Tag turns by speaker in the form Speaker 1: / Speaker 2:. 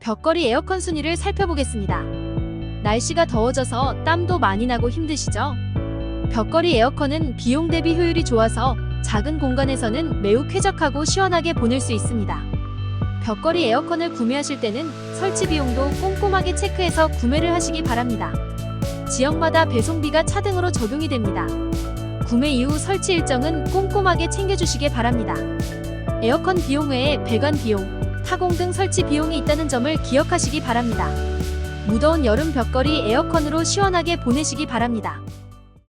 Speaker 1: 벽걸이 에어컨 순위를 살펴보겠습니다. 날씨가 더워져서 땀도 많이 나고 힘드시죠? 벽걸이 에어컨은 비용 대비 효율이 좋아서 작은 공간에서는 매우 쾌적하고 시원하게 보낼 수 있습니다. 벽걸이 에어컨을 구매하실 때는 설치 비용도 꼼꼼하게 체크해서 구매를 하시기 바랍니다. 지역마다 배송비가 차등으로 적용이 됩니다. 구매 이후 설치 일정은 꼼꼼하게 챙겨주시기 바랍니다. 에어컨 비용 외에 배관 비용, 타공 등 설치 비용이 있다는 점을 기억하시기 바랍니다. 무더운 여름 벽걸이 에어컨으로 시원하게 보내시기 바랍니다.